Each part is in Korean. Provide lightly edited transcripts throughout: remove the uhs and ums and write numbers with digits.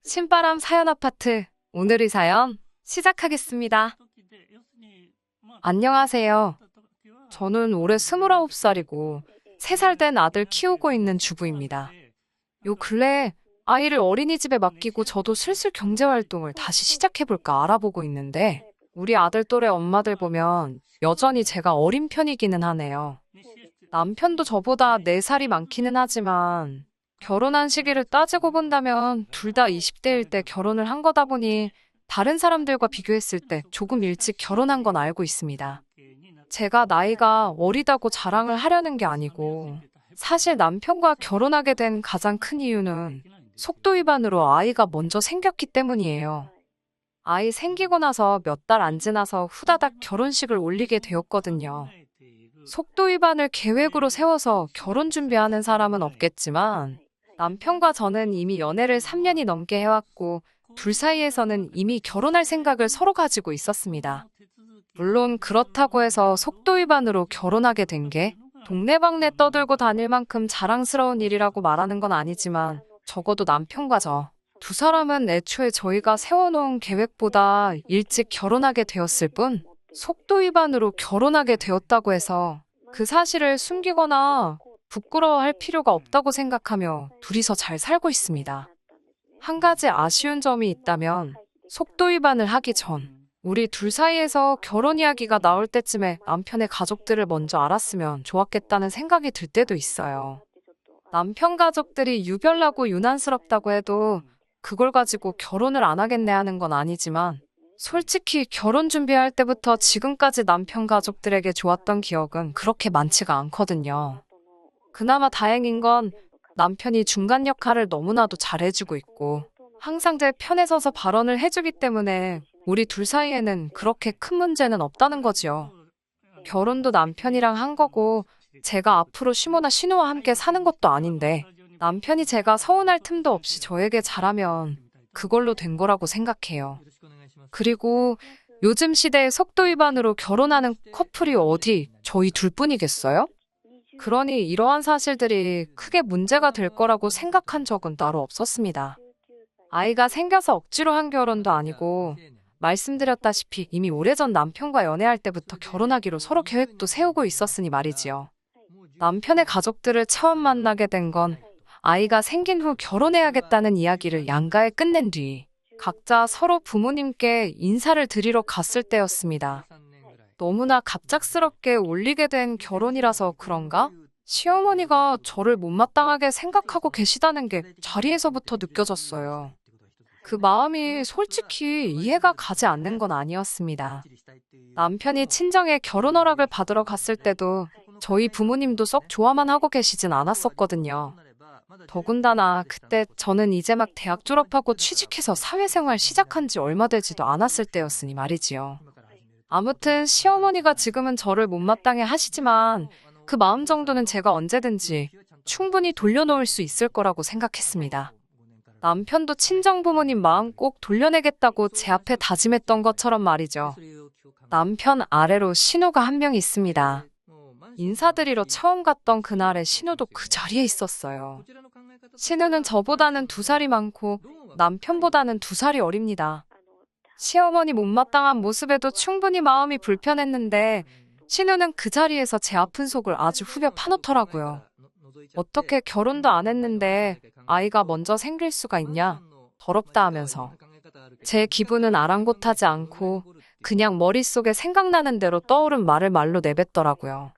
신바람 사연 아파트. 오늘의 사연 시작하겠습니다. 안녕하세요. 저는 올해 29살이고 3살 된 아들 키우고 있는 주부입니다. 요 근래에 아이를 어린이집에 맡기고 저도 슬슬 경제활동을 다시 시작해볼까 알아보고 있는데 우리 아들 또래 엄마들 보면 여전히 제가 어린 편이기는 하네요. 남편도 저보다 4살이 많기는 하지만 결혼한 시기를 따지고 본다면 둘 다 20대일 때 결혼을 한 거다 보니 다른 사람들과 비교했을 때 조금 일찍 결혼한 건 알고 있습니다. 제가 나이가 어리다고 자랑을 하려는 게 아니고 사실 남편과 결혼하게 된 가장 큰 이유는 속도 위반으로 아이가 먼저 생겼기 때문이에요. 아이 생기고 나서 몇 달 안 지나서 후다닥 결혼식을 올리게 되었거든요. 속도 위반을 계획으로 세워서 결혼 준비하는 사람은 없겠지만 남편과 저는 이미 연애를 3년이 넘게 해왔고 둘 사이에서는 이미 결혼할 생각을 서로 가지고 있었습니다. 물론 그렇다고 해서 속도 위반으로 결혼하게 된 게 동네방네 떠들고 다닐 만큼 자랑스러운 일이라고 말하는 건 아니지만 적어도 남편과 저 두 사람은 애초에 저희가 세워놓은 계획보다 일찍 결혼하게 되었을 뿐 속도 위반으로 결혼하게 되었다고 해서 그 사실을 숨기거나 부끄러워할 필요가 없다고 생각하며 둘이서 잘 살고 있습니다. 한 가지 아쉬운 점이 있다면 속도 위반을 하기 전 우리 둘 사이에서 결혼 이야기가 나올 때쯤에 남편의 가족들을 먼저 알았으면 좋았겠다는 생각이 들 때도 있어요. 남편 가족들이 유별나고 유난스럽다고 해도 그걸 가지고 결혼을 안 하겠네 하는 건 아니지만 솔직히 결혼 준비할 때부터 지금까지 남편 가족들에게 좋았던 기억은 그렇게 많지가 않거든요. 그나마 다행인 건 남편이 중간 역할을 너무나도 잘해주고 있고 항상 제 편에 서서 발언을 해주기 때문에 우리 둘 사이에는 그렇게 큰 문제는 없다는 거지요. 결혼도 남편이랑 한 거고 제가 앞으로 시모나 신우와 함께 사는 것도 아닌데 남편이 제가 서운할 틈도 없이 저에게 잘하면 그걸로 된 거라고 생각해요. 그리고 요즘 시대에 속도 위반으로 결혼하는 커플이 어디 저희 둘뿐이겠어요? 그러니 이러한 사실들이 크게 문제가 될 거라고 생각한 적은 따로 없었습니다. 아이가 생겨서 억지로 한 결혼도 아니고 말씀드렸다시피 이미 오래전 남편과 연애할 때부터 결혼하기로 서로 계획도 세우고 있었으니 말이지요. 남편의 가족들을 처음 만나게 된 건 아이가 생긴 후 결혼해야겠다는 이야기를 양가에 끝낸 뒤 각자 서로 부모님께 인사를 드리러 갔을 때였습니다. 너무나 갑작스럽게 올리게 된 결혼이라서 그런가? 시어머니가 저를 못마땅하게 생각하고 계시다는 게 자리에서부터 느껴졌어요. 그 마음이 솔직히 이해가 가지 않는 건 아니었습니다. 남편이 친정에 결혼 허락을 받으러 갔을 때도 저희 부모님도 썩 좋아만 하고 계시진 않았었거든요. 더군다나 그때 저는 이제 막 대학 졸업하고 취직해서 사회생활 시작한 지 얼마 되지도 않았을 때였으니 말이지요. 아무튼 시어머니가 지금은 저를 못마땅해 하시지만 그 마음 정도는 제가 언제든지 충분히 돌려놓을 수 있을 거라고 생각했습니다. 남편도 친정 부모님 마음 꼭 돌려내겠다고 제 앞에 다짐했던 것처럼 말이죠. 남편 아래로 신우가 한 명 있습니다. 인사드리러 처음 갔던 그날에 신우도 그 자리에 있었어요. 신우는 저보다는 2살이 많고 남편보다는 2살이 어립니다. 시어머니 못마땅한 모습에도 충분히 마음이 불편했는데 신우는 그 자리에서 제 아픈 속을 아주 후벼 파놓더라고요. 어떻게 결혼도 안 했는데 아이가 먼저 생길 수가 있냐? 더럽다 하면서. 제 기분은 아랑곳하지 않고 그냥 머릿속에 생각나는 대로 떠오른 말을 말로 내뱉더라고요.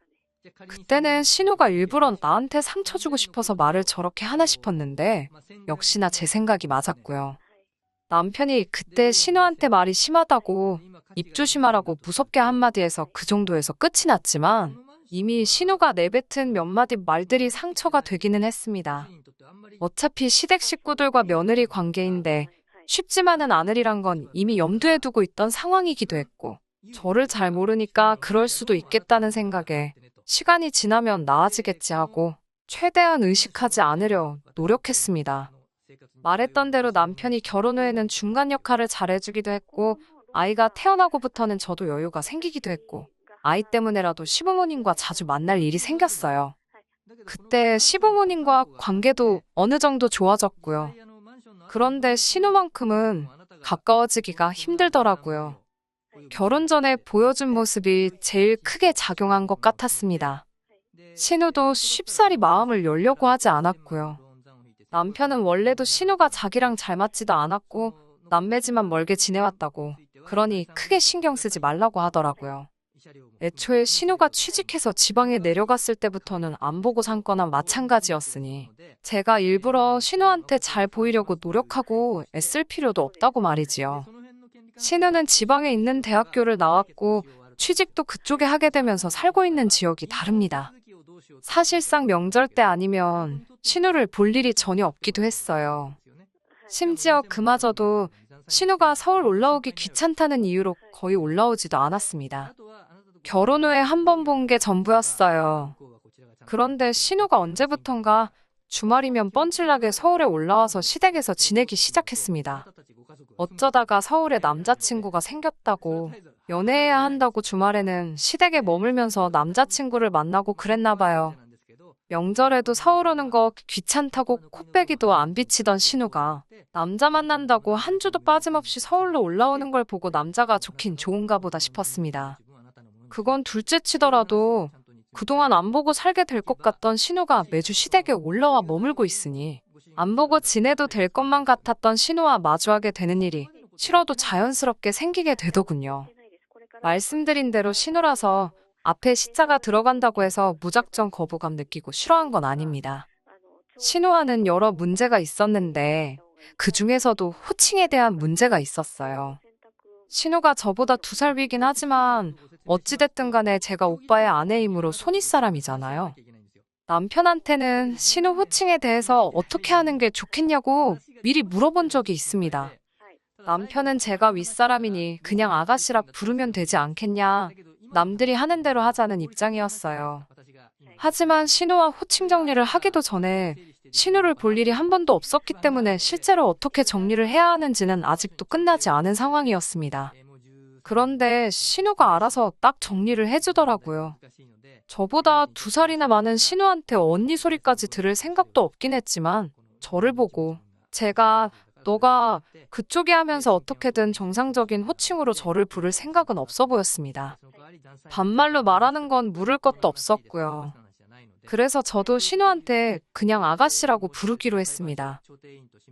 그때는 신우가 일부러 나한테 상처 주고 싶어서 말을 저렇게 하나 싶었는데 역시나 제 생각이 맞았고요. 남편이 그때 신우한테 말이 심하다고 입 조심하라고 무섭게 한마디해서 그 정도에서 끝이 났지만 이미 신우가 내뱉은 몇 마디 말들이 상처가 되기는 했습니다. 어차피 시댁 식구들과 며느리 관계인데 쉽지만은 않으리란 건 이미 염두에 두고 있던 상황이기도 했고 저를 잘 모르니까 그럴 수도 있겠다는 생각에 시간이 지나면 나아지겠지 하고 최대한 의식하지 않으려 노력했습니다. 말했던 대로 남편이 결혼 후에는 중간 역할을 잘해주기도 했고 아이가 태어나고부터는 저도 여유가 생기기도 했고 아이 때문에라도 시부모님과 자주 만날 일이 생겼어요. 그때 시부모님과 관계도 어느 정도 좋아졌고요. 그런데 신우만큼은 가까워지기가 힘들더라고요. 결혼 전에 보여준 모습이 제일 크게 작용한 것 같았습니다. 신우도 쉽사리 마음을 열려고 하지 않았고요. 남편은 원래도 신우가 자기랑 잘 맞지도 않았고 남매지만 멀게 지내왔다고, 그러니 크게 신경 쓰지 말라고 하더라고요. 애초에 신우가 취직해서 지방에 내려갔을 때부터는 안 보고 산 거나 마찬가지였으니 제가 일부러 신우한테 잘 보이려고 노력하고 애쓸 필요도 없다고 말이지요. 신우는 지방에 있는 대학교를 나왔고 취직도 그쪽에 하게 되면서 살고 있는 지역이 다릅니다. 사실상 명절 때 아니면 신우를 볼 일이 전혀 없기도 했어요. 심지어 그마저도 신우가 서울 올라오기 귀찮다는 이유로 거의 올라오지도 않았습니다. 결혼 후에 한 번 본 게 전부였어요. 그런데 신우가 언제부턴가 주말이면 뻔질나게 서울에 올라와서 시댁에서 지내기 시작했습니다. 어쩌다가 서울에 남자친구가 생겼다고, 연애해야 한다고 주말에는 시댁에 머물면서 남자친구를 만나고 그랬나 봐요. 명절에도 서울 오는 거 귀찮다고 코빼기도 안 비치던 신우가 남자 만난다고 한 주도 빠짐없이 서울로 올라오는 걸 보고 남자가 좋긴 좋은가 보다 싶었습니다. 그건 둘째 치더라도 그동안 안 보고 살게 될 것 같던 신우가 매주 시댁에 올라와 머물고 있으니 안 보고 지내도 될 것만 같았던 신우와 마주하게 되는 일이 싫어도 자연스럽게 생기게 되더군요. 말씀드린 대로 신우라서 앞에 시자가 들어간다고 해서 무작정 거부감 느끼고 싫어한 건 아닙니다. 신우와는 여러 문제가 있었는데 그 중에서도 호칭에 대한 문제가 있었어요. 신우가 저보다 2살 위긴 하지만 어찌됐든 간에 제가 오빠의 아내이므로 손윗사람이잖아요. 남편한테는 신우 호칭에 대해서 어떻게 하는 게 좋겠냐고 미리 물어본 적이 있습니다. 남편은 제가 윗사람이니 그냥 아가씨라 부르면 되지 않겠냐, 남들이 하는 대로 하자는 입장이었어요. 하지만 신우와 호칭 정리를 하기도 전에 신우를 볼 일이 한 번도 없었기 때문에 실제로 어떻게 정리를 해야 하는지는 아직도 끝나지 않은 상황이었습니다. 그런데 신우가 알아서 딱 정리를 해주더라고요. 저보다 2살이나 많은 신우한테 언니 소리까지 들을 생각도 없긴 했지만 저를 보고 제가 너가 그쪽이 하면서 어떻게든 정상적인 호칭으로 저를 부를 생각은 없어 보였습니다. 반말로 말하는 건 물을 것도 없었고요. 그래서 저도 신우한테 그냥 아가씨라고 부르기로 했습니다.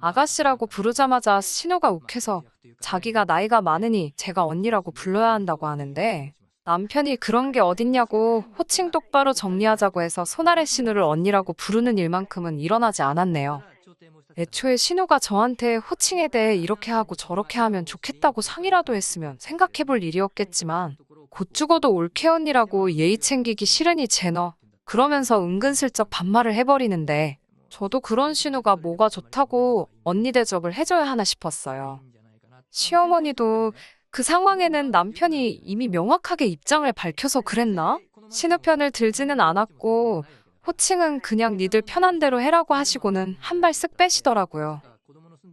아가씨라고 부르자마자 신우가 욱해서 자기가 나이가 많으니 제가 언니라고 불러야 한다고 하는데 남편이 그런 게 어딨냐고 호칭 똑바로 정리하자고 해서 손아래 신우를 언니라고 부르는 일만큼은 일어나지 않았네요. 애초에 신우가 저한테 호칭에 대해 이렇게 하고 저렇게 하면 좋겠다고 상의라도 했으면 생각해볼 일이었겠지만 곧 죽어도 올케 언니라고 예의 챙기기 싫으니 쟤너 그러면서 은근슬쩍 반말을 해버리는데 저도 그런 신우가 뭐가 좋다고 언니 대접을 해줘야 하나 싶었어요. 시어머니도 그 상황에는 남편이 이미 명확하게 입장을 밝혀서 그랬나? 신우 편을 들지는 않았고 호칭은 그냥 니들 편한 대로 해라고 하시고는 한 발 쓱 빼시더라고요.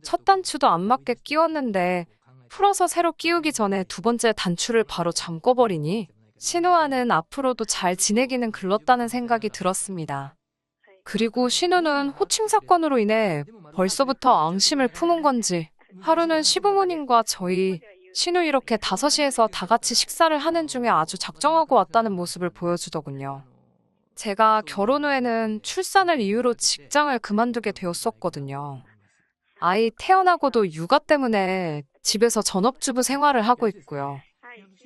첫 단추도 안 맞게 끼웠는데 풀어서 새로 끼우기 전에 2번째 단추를 바로 잠궈버리니 신우와는 앞으로도 잘 지내기는 글렀다는 생각이 들었습니다. 그리고 신우는 호칭 사건으로 인해 벌써부터 앙심을 품은 건지 하루는 시부모님과 저희 신우 이렇게 5시에서 다 같이 식사를 하는 중에 아주 작정하고 왔다는 모습을 보여주더군요. 제가 결혼 후에는 출산을 이유로 직장을 그만두게 되었었거든요. 아이 태어나고도 육아 때문에 집에서 전업주부 생활을 하고 있고요.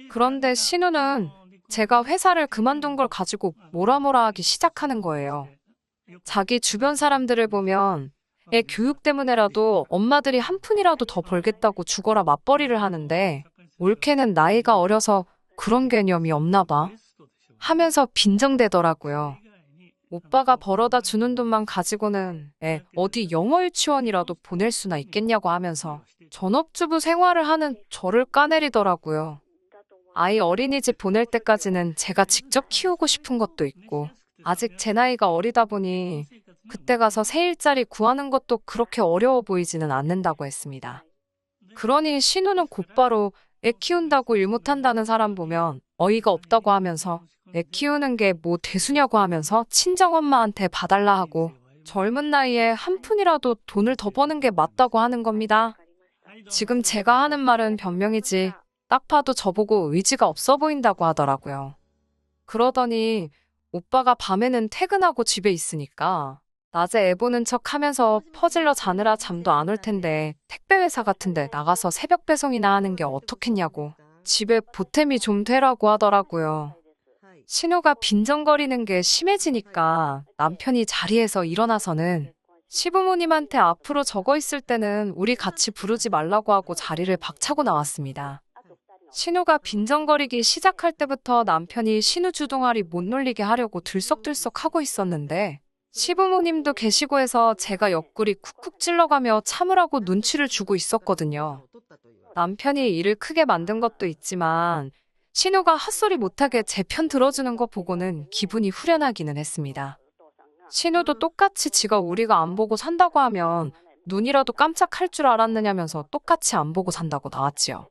그런데 신우는 제가 회사를 그만둔 걸 가지고 뭐라 하기 시작하는 거예요. 자기 주변 사람들을 보면 애 교육 때문에라도 엄마들이 한 푼이라도 더 벌겠다고 죽어라 맞벌이를 하는데 올케는 나이가 어려서 그런 개념이 없나 봐 하면서 빈정대더라고요. 오빠가 벌어다 주는 돈만 가지고는 애 어디 영어 유치원이라도 보낼 수나 있겠냐고 하면서 전업주부 생활을 하는 저를 까내리더라고요. 아이 어린이집 보낼 때까지는 제가 직접 키우고 싶은 것도 있고 아직 제 나이가 어리다 보니 그때 가서 새 일자리 구하는 것도 그렇게 어려워 보이지는 않는다고 했습니다. 그러니 신우는 곧바로 애 키운다고 일 못한다는 사람 보면 어이가 없다고 하면서 애 키우는 게 뭐 대수냐고 하면서 친정엄마한테 봐달라 하고 젊은 나이에 한 푼이라도 돈을 더 버는 게 맞다고 하는 겁니다. 지금 제가 하는 말은 변명이지 딱 봐도 저보고 의지가 없어 보인다고 하더라고요. 그러더니 오빠가 밤에는 퇴근하고 집에 있으니까 낮에 애 보는 척 하면서 퍼질러 자느라 잠도 안 올 텐데 택배 회사 같은데 나가서 새벽 배송이나 하는 게 어떻겠냐고 집에 보탬이 좀 되라고 하더라고요. 신우가 빈정거리는 게 심해지니까 남편이 자리에서 일어나서는 시부모님한테 앞으로 적어 있을 때는 우리 같이 부르지 말라고 하고 자리를 박차고 나왔습니다. 신우가 빈정거리기 시작할 때부터 남편이 신우 주둥아리 못 놀리게 하려고 들썩들썩 하고 있었는데 시부모님도 계시고 해서 제가 옆구리 쿡쿡 찔러가며 참으라고 눈치를 주고 있었거든요. 남편이 일을 크게 만든 것도 있지만 신우가 헛소리 못하게 제 편 들어주는 거 보고는 기분이 후련하기는 했습니다. 신우도 똑같이 지가 우리가 안 보고 산다고 하면 눈이라도 깜짝할 줄 알았느냐면서 똑같이 안 보고 산다고 나왔지요.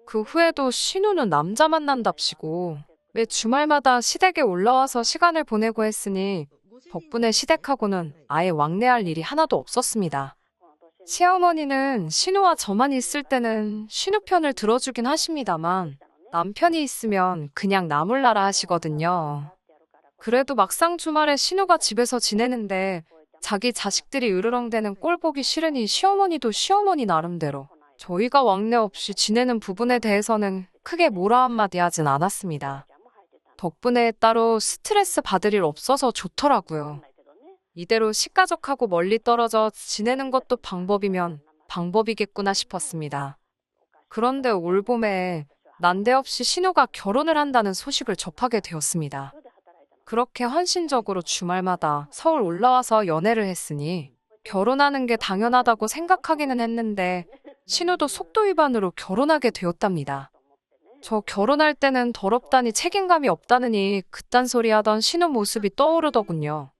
그 후에도 신우는 남자 만난답시고 매 주말마다 시댁에 올라와서 시간을 보내고 했으니 덕분에 시댁하고는 아예 왕래할 일이 하나도 없었습니다. 시어머니는 신우와 저만 있을 때는 신우 편을 들어주긴 하십니다만 남편이 있으면 그냥 나몰라라 하시거든요. 그래도 막상 주말에 신우가 집에서 지내는데 자기 자식들이 으르렁대는 꼴 보기 싫으니 시어머니도 시어머니 나름대로 저희가 왕래 없이 지내는 부분에 대해서는 크게 뭐라 한마디 하진 않았습니다. 덕분에 따로 스트레스 받을 일 없어서 좋더라고요. 이대로 식가족하고 멀리 떨어져 지내는 것도 방법이면 방법이겠구나 싶었습니다. 그런데 올 봄에 난데없이 신우가 결혼을 한다는 소식을 접하게 되었습니다. 그렇게 헌신적으로 주말마다 서울 올라와서 연애를 했으니 결혼하는 게 당연하다고 생각하기는 했는데 신우도 속도 위반으로 결혼하게 되었답니다. 저 결혼할 때는 더럽다니 책임감이 없다느니 그딴 소리 하던 신우 모습이 떠오르더군요.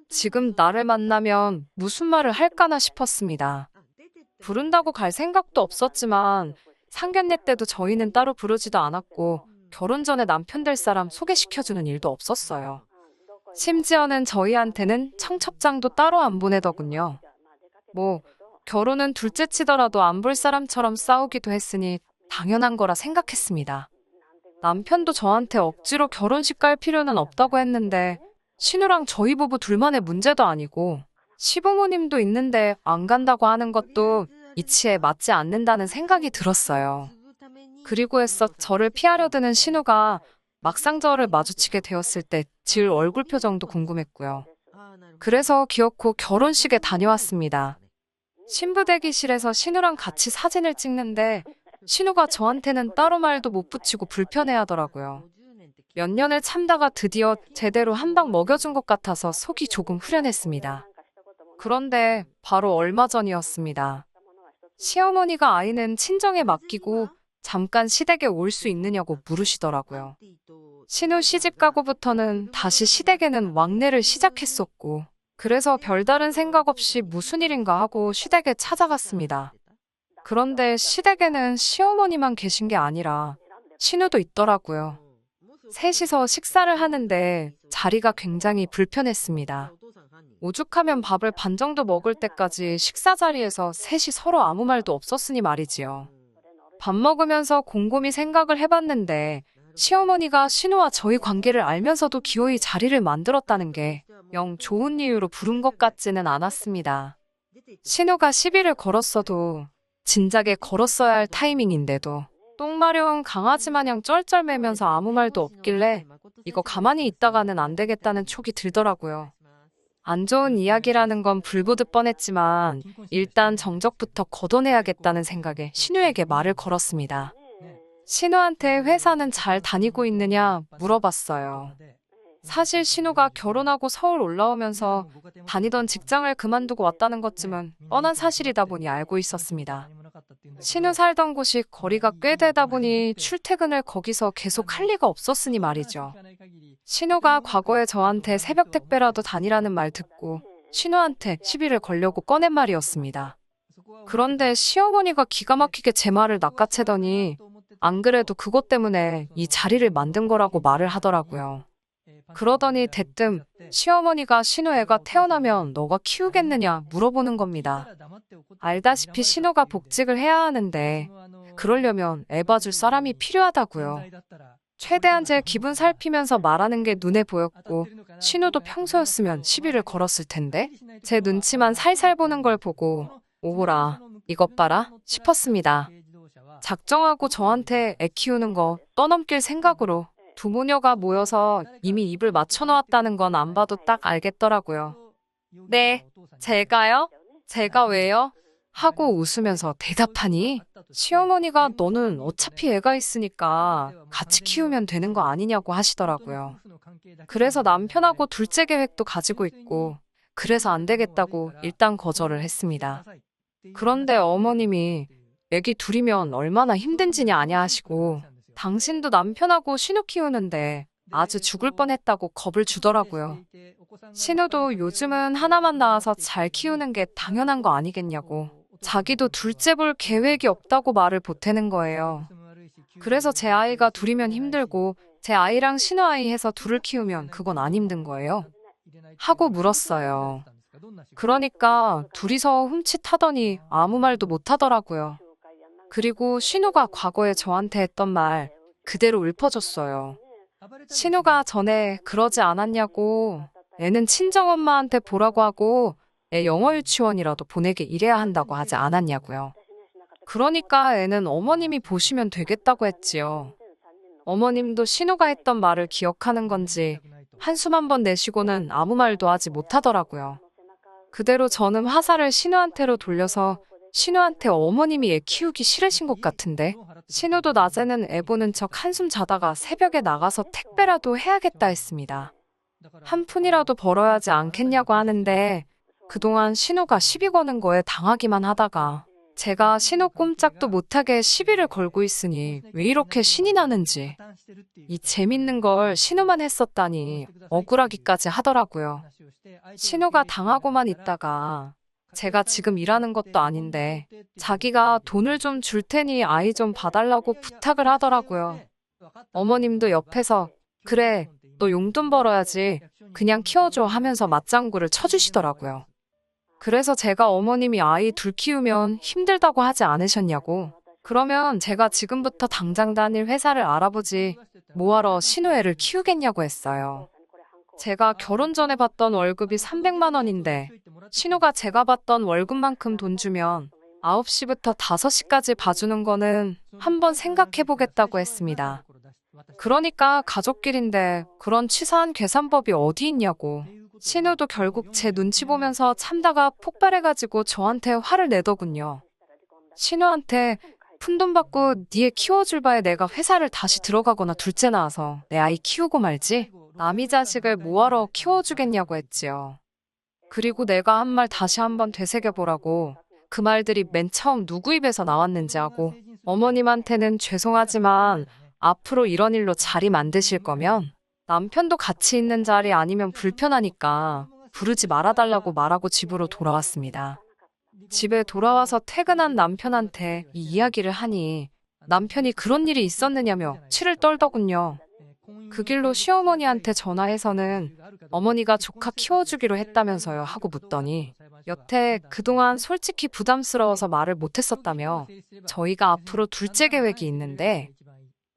지금 나를 만나면 무슨 말을 할까나 싶었습니다. 부른다고 갈 생각도 없었지만 상견례 때도 저희는 따로 부르지도 않았고 결혼 전에 남편 될 사람 소개시켜주는 일도 없었어요. 심지어는 저희한테는 청첩장도 따로 안 보내더군요. 뭐 결혼은 둘째 치더라도 안 볼 사람처럼 싸우기도 했으니 당연한 거라 생각했습니다. 남편도 저한테 억지로 결혼식 갈 필요는 없다고 했는데 신우랑 저희 부부 둘만의 문제도 아니고 시부모님도 있는데 안 간다고 하는 것도 이치에 맞지 않는다는 생각이 들었어요. 그리고 해서 저를 피하려 드는 신우가 막상 저를 마주치게 되었을 때 지을 얼굴 표정도 궁금했고요. 그래서 기어코 결혼식에 다녀왔습니다. 신부 대기실에서 신우랑 같이 사진을 찍는데 신우가 저한테는 따로 말도 못 붙이고 불편해하더라고요. 몇 년을 참다가 드디어 제대로 한 방 먹여준 것 같아서 속이 조금 후련했습니다. 그런데 바로 얼마 전이었습니다. 시어머니가 아이는 친정에 맡기고 잠깐 시댁에 올 수 있느냐고 물으시더라고요. 신우 시집 가고부터는 다시 시댁에는 왕래를 시작했었고 그래서 별다른 생각 없이 무슨 일인가 하고 시댁에 찾아갔습니다. 그런데 시댁에는 시어머니만 계신 게 아니라 신우도 있더라고요. 셋이서 식사를 하는데 자리가 굉장히 불편했습니다. 오죽하면 밥을 반 정도 먹을 때까지 식사 자리에서 셋이 서로 아무 말도 없었으니 말이지요. 밥 먹으면서 곰곰이 생각을 해봤는데 시어머니가 신우와 저희 관계를 알면서도 기어이 자리를 만들었다는 게 영 좋은 이유로 부른 것 같지는 않았습니다. 신우가 시비를 걸었어도 진작에 걸었어야 할 타이밍인데도 똥 마려운 강아지 마냥 쩔쩔매면서 아무 말도 없길래 이거 가만히 있다가는 안 되겠다는 촉이 들더라고요. 안 좋은 이야기라는 건 불보듯 뻔했지만 일단 정적부터 걷어내야겠다는 생각에 신우에게 말을 걸었습니다. 신우한테 회사는 잘 다니고 있느냐 물어봤어요. 사실 신우가 결혼하고 서울 올라오면서 다니던 직장을 그만두고 왔다는 것쯤은 뻔한 사실이다 보니 알고 있었습니다. 신우 살던 곳이 거리가 꽤 되다 보니 출퇴근을 거기서 계속 할 리가 없었으니 말이죠. 신우가 과거에 저한테 새벽 택배라도 다니라는 말 듣고 신우한테 시비를 걸려고 꺼낸 말이었습니다. 그런데 시어머니가 기가 막히게 제 말을 낚아채더니 안 그래도 그것 때문에 이 자리를 만든 거라고 말을 하더라고요. 그러더니 대뜸 시어머니가 신우 애가 태어나면 너가 키우겠느냐 물어보는 겁니다. 알다시피 신우가 복직을 해야 하는데 그러려면 애 봐줄 사람이 필요하다고요. 최대한 제 기분 살피면서 말하는 게 눈에 보였고 신우도 평소였으면 시비를 걸었을 텐데 제 눈치만 살살 보는 걸 보고 오호라 이것 봐라 싶었습니다. 작정하고 저한테 애 키우는 거 떠넘길 생각으로 두 모녀가 모여서 이미 입을 맞춰놓았다는 건 안 봐도 딱 알겠더라고요. 네, 제가요? 제가 왜요? 하고 웃으면서 대답하니 시어머니가 너는 어차피 애가 있으니까 같이 키우면 되는 거 아니냐고 하시더라고요. 그래서 남편하고 둘째 계획도 가지고 있고 그래서 안 되겠다고 일단 거절을 했습니다. 그런데 어머님이 애기 둘이면 얼마나 힘든지냐 아냐 하시고 당신도 남편하고 신우 키우는데 아주 죽을 뻔했다고 겁을 주더라고요. 신우도 요즘은 하나만 낳아서 잘 키우는 게 당연한 거 아니겠냐고 자기도 둘째 볼 계획이 없다고 말을 보태는 거예요. 그래서 제 아이가 둘이면 힘들고 제 아이랑 신우 아이 해서 둘을 키우면 그건 안 힘든 거예요. 하고 물었어요. 그러니까 둘이서 훔칫하더니 아무 말도 못 하더라고요. 그리고 신우가 과거에 저한테 했던 말 그대로 읊어줬어요. 신우가 전에 그러지 않았냐고 애는 친정엄마한테 보라고 하고 애 영어 유치원이라도 보내게 이래야 한다고 하지 않았냐고요. 그러니까 애는 어머님이 보시면 되겠다고 했지요. 어머님도 신우가 했던 말을 기억하는 건지 한숨 한 번 내쉬고는 아무 말도 하지 못하더라고요. 그대로 저는 화살을 신우한테로 돌려서 신우한테 어머님이 애 키우기 싫으신 것 같은데 신우도 낮에는 애 보는 척 한숨 자다가 새벽에 나가서 택배라도 해야겠다 했습니다. 한 푼이라도 벌어야지 않겠냐고 하는데 그동안 신우가 시비 거는 거에 당하기만 하다가 제가 신우 꼼짝도 못하게 시비를 걸고 있으니 왜 이렇게 신이 나는지 이 재밌는 걸 신우만 했었다니 억울하기까지 하더라고요. 신우가 당하고만 있다가 제가 지금 일하는 것도 아닌데 자기가 돈을 좀 줄 테니 아이 좀 봐달라고 부탁을 하더라고요. 어머님도 옆에서 그래, 너 용돈 벌어야지 그냥 키워줘 하면서 맞장구를 쳐주시더라고요. 그래서 제가 어머님이 아이 둘 키우면 힘들다고 하지 않으셨냐고 그러면 제가 지금부터 당장 다닐 회사를 알아보지 뭐하러 신우 애를 키우겠냐고 했어요. 제가 결혼 전에 받던 월급이 300만 원인데 신우가 제가 받던 월급만큼 돈 주면 9시부터 5시까지 봐주는 거는 한번 생각해보겠다고 했습니다. 그러니까 가족끼린데 그런 치사한 계산법이 어디 있냐고. 신우도 결국 제 눈치 보면서 참다가 폭발해가지고 저한테 화를 내더군요. 신우한테 푼돈 받고 니 애 키워줄 바에 내가 회사를 다시 들어가거나 둘째 낳아서 내 아이 키우고 말지 남이 자식을 뭐하러 키워주겠냐고 했지요. 그리고 내가 한 말 다시 한번 되새겨보라고 그 말들이 맨 처음 누구 입에서 나왔는지 하고 어머님한테는 죄송하지만 앞으로 이런 일로 자리 만드실 거면 남편도 같이 있는 자리 아니면 불편하니까 부르지 말아달라고 말하고 집으로 돌아왔습니다. 집에 돌아와서 퇴근한 남편한테 이 이야기를 하니 남편이 그런 일이 있었느냐며 치를 떨더군요. 그 길로 시어머니한테 전화해서는 어머니가 조카 키워주기로 했다면서요 하고 묻더니 여태 그동안 솔직히 부담스러워서 말을 못했었다며 저희가 앞으로 둘째 계획이 있는데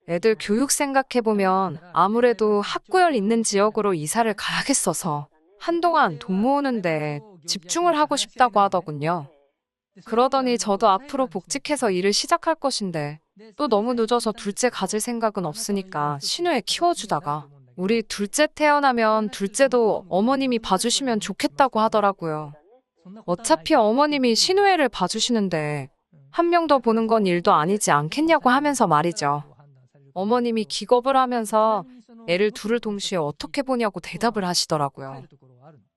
애들 교육 생각해보면 아무래도 학구열 있는 지역으로 이사를 가야겠어서 한동안 돈 모으는데 집중을 하고 싶다고 하더군요. 그러더니 저도 앞으로 복직해서 일을 시작할 것인데 또 너무 늦어서 둘째 가질 생각은 없으니까 신우애 키워주다가 우리 둘째 태어나면 둘째도 어머님이 봐주시면 좋겠다고 하더라고요. 어차피 어머님이 신우애를 봐주시는데 한 명 더 보는 건 일도 아니지 않겠냐고 하면서 말이죠. 어머님이 기겁을 하면서 애를 둘을 동시에 어떻게 보냐고 대답을 하시더라고요.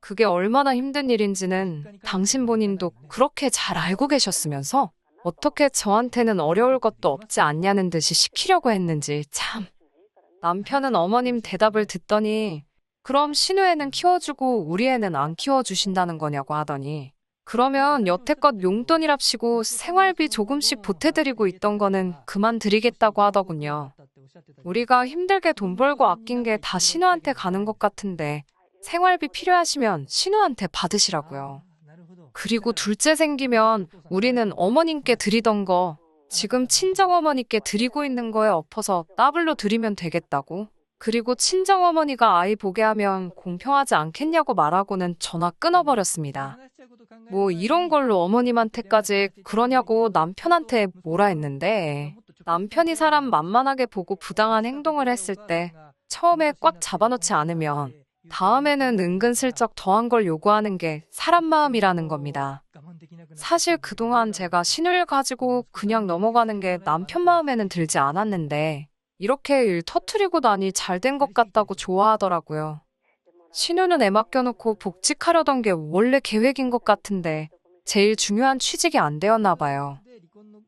그게 얼마나 힘든 일인지는 당신 본인도 그렇게 잘 알고 계셨으면서 어떻게 저한테는 어려울 것도 없지 않냐는 듯이 시키려고 했는지 참. 남편은 어머님 대답을 듣더니 그럼 신우애는 키워주고 우리 애는 안 키워주신다는 거냐고 하더니 그러면 여태껏 용돈이랍시고 생활비 조금씩 보태드리고 있던 거는 그만 드리겠다고 하더군요. 우리가 힘들게 돈 벌고 아낀 게 다 신우한테 가는 것 같은데 생활비 필요하시면 신우한테 받으시라고요. 그리고 둘째 생기면 우리는 어머님께 드리던 거 지금 친정어머니께 드리고 있는 거에 엎어서 더블로 드리면 되겠다고. 그리고 친정어머니가 아이 보게 하면 공평하지 않겠냐고 말하고는 전화 끊어버렸습니다. 뭐 이런 걸로 어머님한테까지 그러냐고 남편한테 뭐라 했는데 남편이 사람 만만하게 보고 부당한 행동을 했을 때 처음에 꽉 잡아놓지 않으면 다음에는 은근슬쩍 더한 걸 요구하는 게 사람 마음이라는 겁니다. 사실 그동안 제가 신우를 가지고 그냥 넘어가는 게 남편 마음에는 들지 않았는데 이렇게 일 터트리고 나니 잘 된 것 같다고 좋아하더라고요. 신우는 애 맡겨놓고 복직하려던 게 원래 계획인 것 같은데 제일 중요한 취직이 안 되었나 봐요.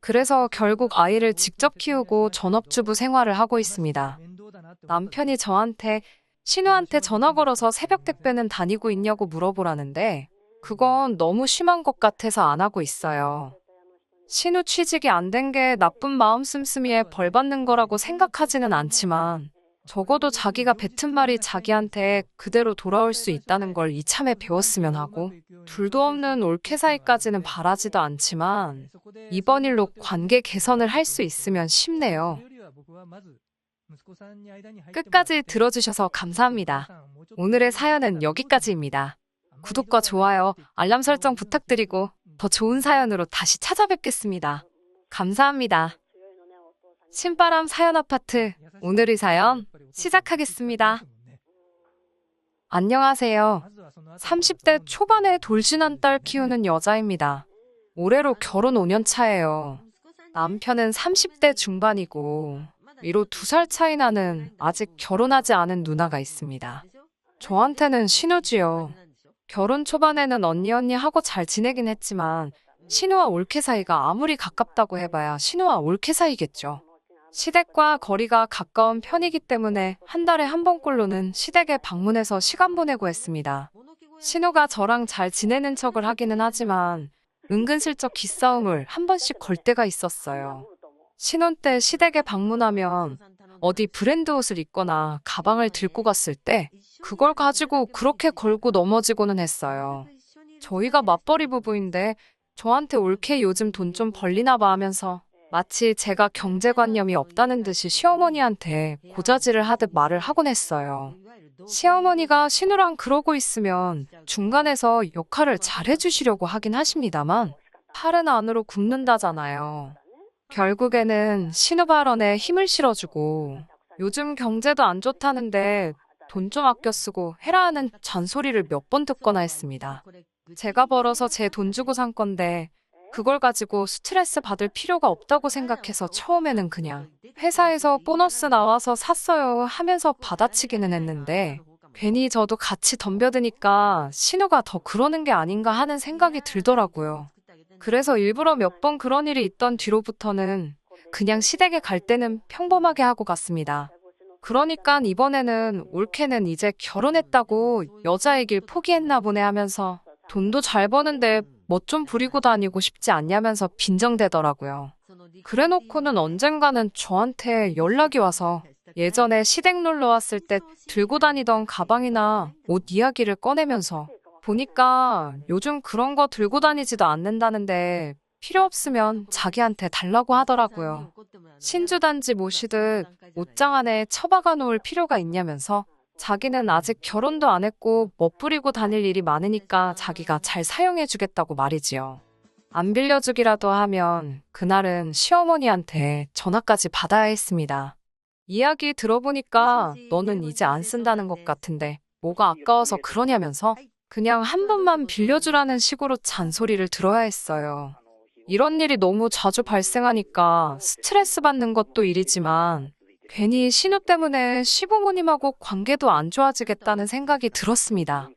그래서 결국 아이를 직접 키우고 전업주부 생활을 하고 있습니다. 남편이 저한테 신우한테 전화 걸어서 새벽 택배는 다니고 있냐고 물어보라는데 그건 너무 심한 것 같아서 안 하고 있어요. 신우 취직이 안 된 게 나쁜 마음 씀씀이에 벌 받는 거라고 생각하지는 않지만 적어도 자기가 뱉은 말이 자기한테 그대로 돌아올 수 있다는 걸 이참에 배웠으면 하고 둘도 없는 올케 사이까지는 바라지도 않지만 이번 일로 관계 개선을 할 수 있으면 싶네요. 끝까지 들어주셔서 감사합니다. 오늘의 사연은 여기까지입니다. 구독과 좋아요, 알람 설정 부탁드리고 더 좋은 사연으로 다시 찾아뵙겠습니다. 감사합니다. 신바람 사연 아파트 오늘의 사연 시작하겠습니다. 안녕하세요. 30대 초반에 돌진한 딸 키우는 여자입니다. 올해로 결혼 5년 차예요. 남편은 30대 중반이고 위로 2살 차이 나는 아직 결혼하지 않은 누나가 있습니다. 저한테는 신우지요. 결혼 초반에는 언니 하고 잘 지내긴 했지만 신우와 올케 사이가 아무리 가깝다고 해봐야 신우와 올케 사이겠죠. 시댁과 거리가 가까운 편이기 때문에 한 달에 한 번꼴로는 시댁에 방문해서 시간 보내고 했습니다. 신우가 저랑 잘 지내는 척을 하기는 하지만 은근슬쩍 기싸움을 한 번씩 걸 때가 있었어요. 신혼 때 시댁에 방문하면 어디 브랜드 옷을 입거나 가방을 들고 갔을 때 그걸 가지고 그렇게 걸고 넘어지고는 했어요. 저희가 맞벌이 부부인데 저한테 올케 요즘 돈 좀 벌리나 봐 하면서 마치 제가 경제관념이 없다는 듯이 시어머니한테 고자질을 하듯 말을 하곤 했어요. 시어머니가 신우랑 그러고 있으면 중간에서 역할을 잘해주시려고 하긴 하십니다만 팔은 안으로 굽는다잖아요. 결국에는 신우 발언에 힘을 실어주고 요즘 경제도 안 좋다는데 돈 좀 아껴 쓰고 해라 하는 잔소리를 몇 번 듣거나 했습니다. 제가 벌어서 제 돈 주고 산 건데 그걸 가지고 스트레스 받을 필요가 없다고 생각해서 처음에는 그냥 회사에서 보너스 나와서 샀어요 하면서 받아치기는 했는데 괜히 저도 같이 덤벼드니까 신우가 더 그러는 게 아닌가 하는 생각이 들더라고요. 그래서 일부러 몇 번 그런 일이 있던 뒤로부터는 그냥 시댁에 갈 때는 평범하게 하고 갔습니다. 그러니까 이번에는 올케는 이제 결혼했다고 여자이길 포기했나 보네 하면서 돈도 잘 버는데 멋 좀 부리고 다니고 싶지 않냐면서 빈정대더라고요. 그래놓고는 언젠가는 저한테 연락이 와서 예전에 시댁 놀러 왔을 때 들고 다니던 가방이나 옷 이야기를 꺼내면서 보니까 요즘 그런 거 들고 다니지도 않는다는데 필요 없으면 자기한테 달라고 하더라고요. 신주단지 모시듯 옷장 안에 처박아 놓을 필요가 있냐면서 자기는 아직 결혼도 안 했고 멋부리고 다닐 일이 많으니까 자기가 잘 사용해주겠다고 말이지요. 안 빌려주기라도 하면 그날은 시어머니한테 전화까지 받아야 했습니다. 이야기 들어보니까 너는 이제 안 쓴다는 것 같은데 뭐가 아까워서 그러냐면서 그냥 한 번만 빌려주라는 식으로 잔소리를 들어야 했어요. 이런 일이 너무 자주 발생하니까 스트레스 받는 것도 일이지만 괜히 신우 때문에 시부모님하고 관계도 안 좋아지겠다는 생각이 들었습니다.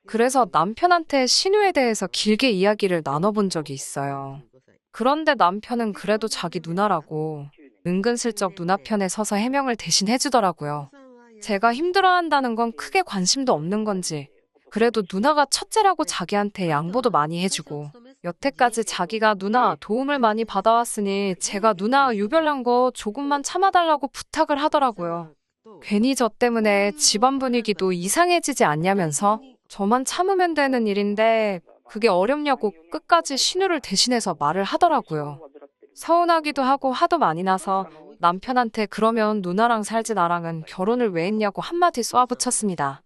그래서 남편한테 신우에 대해서 길게 이야기를 나눠본 적이 있어요. 그런데 남편은 그래도 자기 누나라고 은근슬쩍 누나 편에 서서 해명을 대신 해주더라고요. 제가 힘들어한다는 건 크게 관심도 없는 건지 그래도 누나가 첫째라고 자기한테 양보도 많이 해주고 여태까지 자기가 누나 도움을 많이 받아왔으니 제가 누나 유별난 거 조금만 참아달라고 부탁을 하더라고요. 괜히 저 때문에 집안 분위기도 이상해지지 않냐면서 저만 참으면 되는 일인데 그게 어렵냐고 끝까지 신우를 대신해서 말을 하더라고요. 서운하기도 하고 화도 많이 나서 남편한테 그러면 누나랑 살지 나랑은 결혼을 왜 했냐고 한마디 쏘아붙였습니다.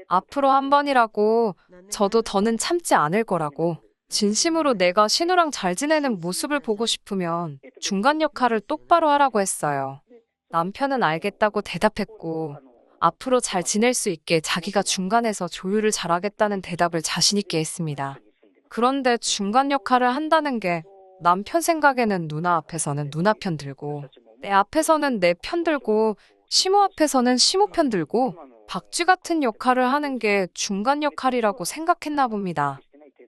앞으로 한 번이라고 저도 더는 참지 않을 거라고. 진심으로 내가 신우랑 잘 지내는 모습을 보고 싶으면 중간 역할을 똑바로 하라고 했어요. 남편은 알겠다고 대답했고 앞으로 잘 지낼 수 있게 자기가 중간에서 조율을 잘하겠다는 대답을 자신 있게 했습니다. 그런데 중간 역할을 한다는 게 남편 생각에는 누나 앞에서는 누나 편 들고 내 앞에서는 내 편 들고 시모 앞에서는 시모 편 들고 박쥐 같은 역할을 하는 게 중간 역할이라고 생각했나 봅니다.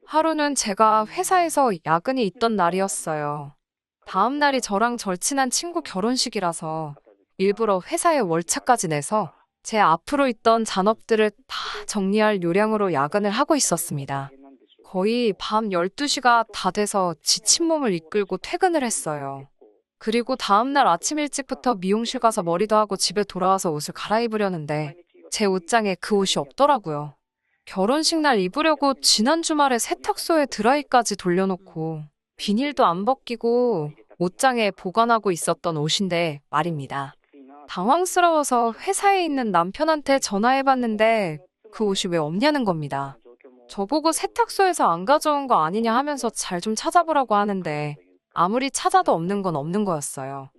하루는 제가 회사에서 야근이 있던 날이었어요. 다음 날이 저랑 절친한 친구 결혼식이라서 일부러 회사에 월차까지 내서 제 앞으로 있던 잔업들을 다 정리할 요량으로 야근을 하고 있었습니다. 거의 밤 12시가 다 돼서 지친 몸을 이끌고 퇴근을 했어요. 그리고 다음날 아침 일찍부터 미용실 가서 머리도 하고 집에 돌아와서 옷을 갈아입으려는데 제 옷장에 그 옷이 없더라고요. 결혼식 날 입으려고 지난 주말에 세탁소에 드라이까지 돌려놓고 비닐도 안 벗기고 옷장에 보관하고 있었던 옷인데 말입니다. 당황스러워서 회사에 있는 남편한테 전화해봤는데 그 옷이 왜 없냐는 겁니다. 저보고 세탁소에서 안 가져온 거 아니냐 하면서 잘 좀 찾아보라고 하는데 아무리 찾아도 없는 건 없는 거였어요.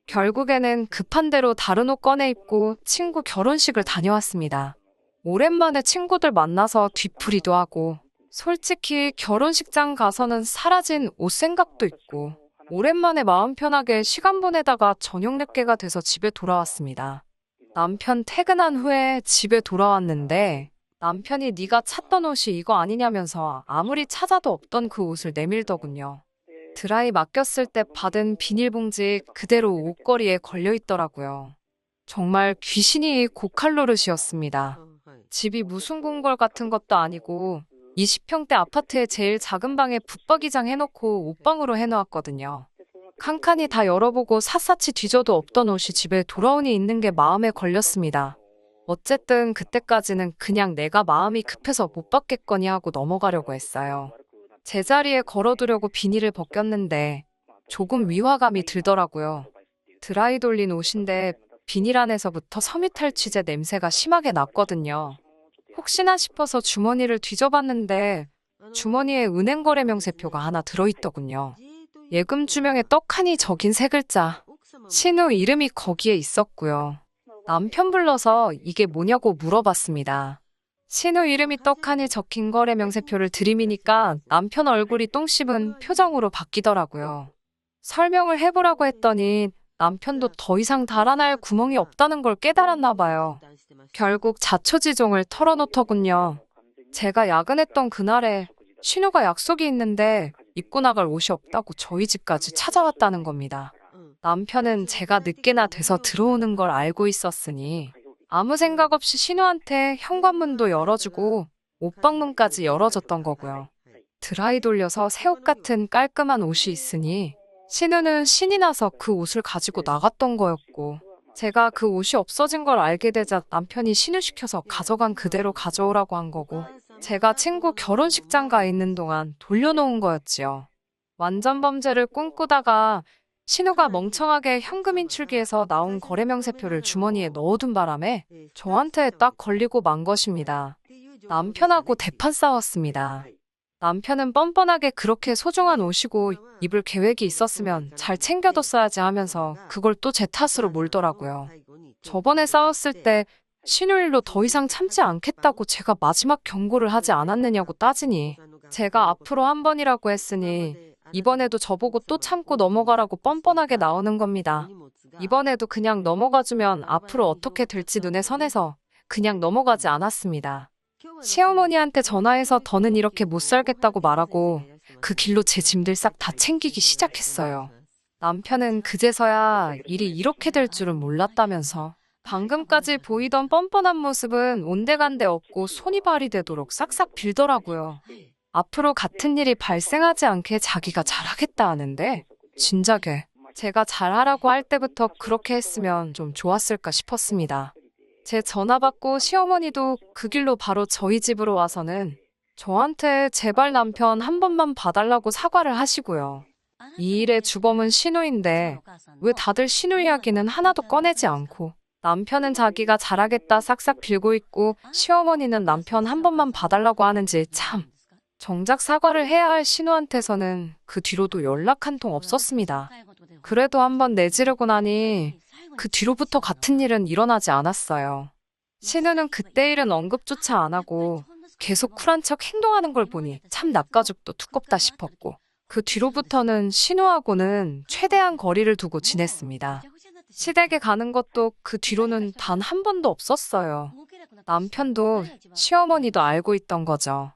결국에는 급한 대로 다른 옷 꺼내 입고 친구 결혼식을 다녀왔습니다. 오랜만에 친구들 만나서 뒤풀이도 하고 솔직히 결혼식장 가서는 사라진 옷 생각도 있고 오랜만에 마음 편하게 시간 보내다가 저녁 늦게가 돼서 집에 돌아왔습니다. 남편 퇴근한 후에 집에 돌아왔는데 남편이 네가 찾던 옷이 이거 아니냐면서 아무리 찾아도 없던 그 옷을 내밀더군요. 드라이 맡겼을 때 받은 비닐봉지 그대로 옷걸이에 걸려 있더라고요. 정말 귀신이 고칼로릇이었습니다. 집이 무슨 궁궐 같은 것도 아니고 20평대 아파트의 제일 작은 방에 붙박이장 해놓고 옷방으로 해놓았거든요. 칸칸이 다 열어보고 샅샅이 뒤져도 없던 옷이 집에 돌아오니 있는 게 마음에 걸렸습니다. 어쨌든 그때까지는 그냥 내가 마음이 급해서 못 받겠거니 하고 넘어가려고 했어요. 제자리에 걸어두려고 비닐을 벗겼는데 조금 위화감이 들더라고요. 드라이 돌린 옷인데 비닐 안에서부터 섬유탈취제 냄새가 심하게 났거든요. 혹시나 싶어서 주머니를 뒤져봤는데 주머니에 은행거래 명세표가 하나 들어있더군요. 예금 주명에 떡하니 적인 세 글자. 신우 이름이 거기에 있었고요. 남편 불러서 이게 뭐냐고 물어봤습니다. 신우 이름이 떡하니 적힌 거래 명세표를 들이미니까 남편 얼굴이 똥 씹은 표정으로 바뀌더라고요. 설명을 해보라고 했더니 남편도 더 이상 달아날 구멍이 없다는 걸 깨달았나 봐요. 결국 자초지종을 털어놓더군요. 제가 야근했던 그날에 신우가 약속이 있는데 입고 나갈 옷이 없다고 저희 집까지 찾아왔다는 겁니다. 남편은 제가 늦게나 돼서 들어오는 걸 알고 있었으니 아무 생각 없이 신우한테 현관문도 열어주고 옷방문까지 열어줬던 거고요. 드라이 돌려서 새 옷 같은 깔끔한 옷이 있으니 신우는 신이 나서 그 옷을 가지고 나갔던 거였고 제가 그 옷이 없어진 걸 알게 되자 남편이 신우시켜서 가져간 그대로 가져오라고 한 거고 제가 친구 결혼식장 가 있는 동안 돌려놓은 거였지요. 완전 범죄를 꿈꾸다가 신우가 멍청하게 현금 인출기에서 나온 거래명세표를 주머니에 넣어둔 바람에 저한테 딱 걸리고 만 것입니다. 남편하고 대판 싸웠습니다. 남편은 뻔뻔하게 그렇게 소중한 옷이고 입을 계획이 있었으면 잘 챙겨뒀어야지 하면서 그걸 또 제 탓으로 몰더라고요. 저번에 싸웠을 때 신우 일로 더 이상 참지 않겠다고 제가 마지막 경고를 하지 않았느냐고 따지니 제가 앞으로 한 번이라고 했으니 이번에도 저보고 또 참고 넘어가라고 뻔뻔하게 나오는 겁니다. 이번에도 그냥 넘어가주면 앞으로 어떻게 될지 눈에 선해서 그냥 넘어가지 않았습니다. 시어머니한테 전화해서 더는 이렇게 못 살겠다고 말하고 그 길로 제 짐들 싹 다 챙기기 시작했어요. 남편은 그제서야 일이 이렇게 될 줄은 몰랐다면서 방금까지 보이던 뻔뻔한 모습은 온데간데 없고 손이 발이 되도록 싹싹 빌더라고요. 앞으로 같은 일이 발생하지 않게 자기가 잘하겠다 하는데, 진작에 제가 잘하라고 할 때부터 그렇게 했으면 좀 좋았을까 싶었습니다. 제 전화 받고 시어머니도 그 길로 바로 저희 집으로 와서는 저한테 제발 남편 한 번만 봐달라고 사과를 하시고요. 이 일의 주범은 신우인데 왜 다들 신우 이야기는 하나도 꺼내지 않고 남편은 자기가 잘하겠다 싹싹 빌고 있고 시어머니는 남편 한 번만 봐달라고 하는지 참. 정작 사과를 해야 할 신우한테서는 그 뒤로도 연락 한 통 없었습니다. 그래도 한번 내지르고 나니 그 뒤로부터 같은 일은 일어나지 않았어요. 신우는 그때 일은 언급조차 안 하고 계속 쿨한 척 행동하는 걸 보니 참 낙가죽도 두껍다 싶었고 그 뒤로부터는 신우하고는 최대한 거리를 두고 지냈습니다. 시댁에 가는 것도 그 뒤로는 단 한 번도 없었어요. 남편도 시어머니도 알고 있던 거죠.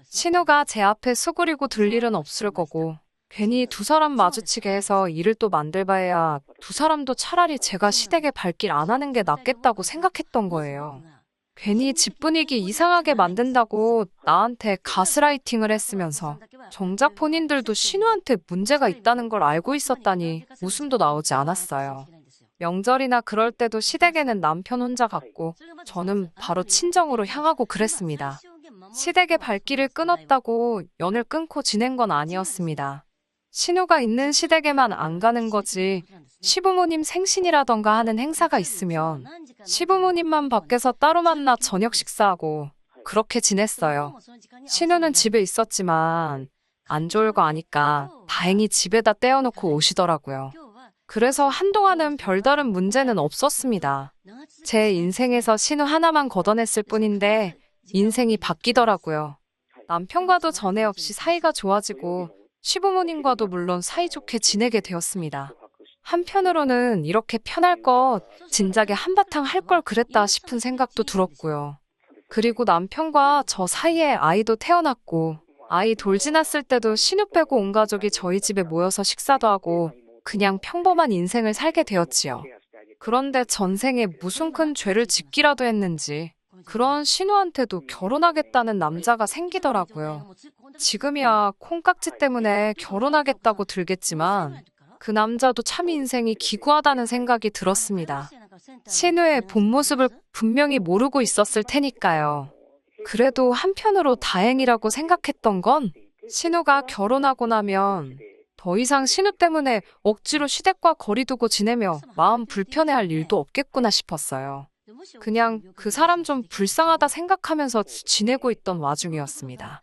신우가 제 앞에 수그리고 들 일은 없을 거고 괜히 두 사람 마주치게 해서 일을 또 만들봐야 두 사람도 차라리 제가 시댁에 발길 안 하는 게 낫겠다고 생각했던 거예요. 괜히 집 분위기 이상하게 만든다고 나한테 가스라이팅을 했으면서 정작 본인들도 신우한테 문제가 있다는 걸 알고 있었다니 웃음도 나오지 않았어요. 명절이나 그럴 때도 시댁에는 남편 혼자 갔고 저는 바로 친정으로 향하고 그랬습니다. 시댁의 발길을 끊었다고 연을 끊고 지낸 건 아니었습니다. 신우가 있는 시댁에만 안 가는 거지 시부모님 생신이라던가 하는 행사가 있으면 시부모님만 밖에서 따로 만나 저녁 식사하고 그렇게 지냈어요. 신우는 집에 있었지만 안 좋을 거 아니까 다행히 집에다 떼어놓고 오시더라고요. 그래서 한동안은 별다른 문제는 없었습니다. 제 인생에서 신우 하나만 걷어냈을 뿐인데 인생이 바뀌더라고요. 남편과도 전에 없이 사이가 좋아지고 시부모님과도 물론 사이좋게 지내게 되었습니다. 한편으로는 이렇게 편할 것 진작에 한바탕 할 걸 그랬다 싶은 생각도 들었고요. 그리고 남편과 저 사이에 아이도 태어났고 아이 돌 지났을 때도 신우 빼고 온 가족이 저희 집에 모여서 식사도 하고 그냥 평범한 인생을 살게 되었지요. 그런데 전생에 무슨 큰 죄를 짓기라도 했는지 그런 신우한테도 결혼하겠다는 남자가 생기더라고요. 지금이야 콩깍지 때문에 결혼하겠다고 들겠지만 그 남자도 참 인생이 기구하다는 생각이 들었습니다. 신우의 본 모습을 분명히 모르고 있었을 테니까요. 그래도 한편으로 다행이라고 생각했던 건 신우가 결혼하고 나면 더 이상 신우 때문에 억지로 시댁과 거리 두고 지내며 마음 불편해할 일도 없겠구나 싶었어요. 그냥 그 사람 좀 불쌍하다 생각하면서 지내고 있던 와중이었습니다.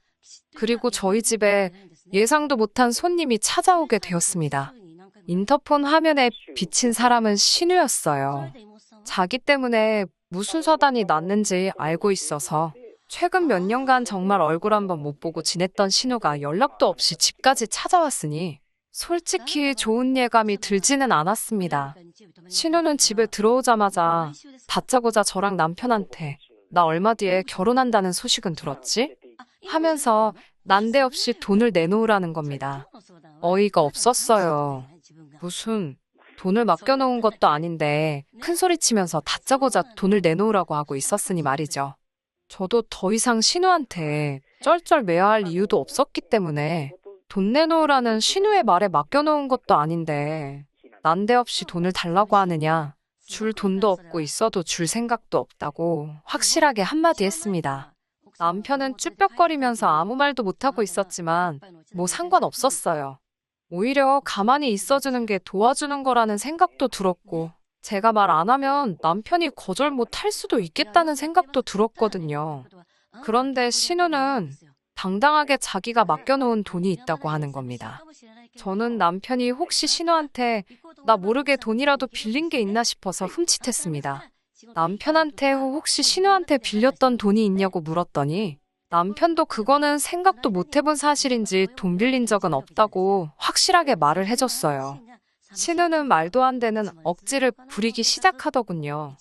그리고 저희 집에 예상도 못한 손님이 찾아오게 되었습니다. 인터폰 화면에 비친 사람은 신우였어요. 자기 때문에 무슨 사단이 났는지 알고 있어서 최근 몇 년간 정말 얼굴 한번 못 보고 지냈던 신우가 연락도 없이 집까지 찾아왔으니 솔직히 좋은 예감이 들지는 않았습니다. 신우는 집에 들어오자마자 다짜고짜 저랑 남편한테 나 얼마 뒤에 결혼한다는 소식은 들었지? 하면서 난데없이 돈을 내놓으라는 겁니다. 어이가 없었어요. 무슨 돈을 맡겨놓은 것도 아닌데 큰 소리 치면서 다짜고짜 돈을 내놓으라고 하고 있었으니 말이죠. 저도 더 이상 신우한테 쩔쩔매야 할 이유도 없었기 때문에 돈 내놓으라는 신우의 말에 맡겨놓은 것도 아닌데 난데없이 돈을 달라고 하느냐, 줄 돈도 없고 있어도 줄 생각도 없다고 확실하게 한마디 했습니다. 남편은 쭈뼛거리면서 아무 말도 못하고 있었지만 뭐 상관없었어요. 오히려 가만히 있어주는 게 도와주는 거라는 생각도 들었고 제가 말 안 하면 남편이 거절 못 할 수도 있겠다는 생각도 들었거든요. 그런데 신우는 당당하게 자기가 맡겨놓은 돈이 있다고 하는 겁니다. 저는 남편이 혹시 신우한테 나 모르게 돈이라도 빌린 게 있나 싶어서 흠칫했습니다. 남편한테 혹시 신우한테 빌렸던 돈이 있냐고 물었더니 남편도 그거는 생각도 못 해본 사실인지 돈 빌린 적은 없다고 확실하게 말을 해줬어요. 신우는 말도 안 되는 억지를 부리기 시작하더군요.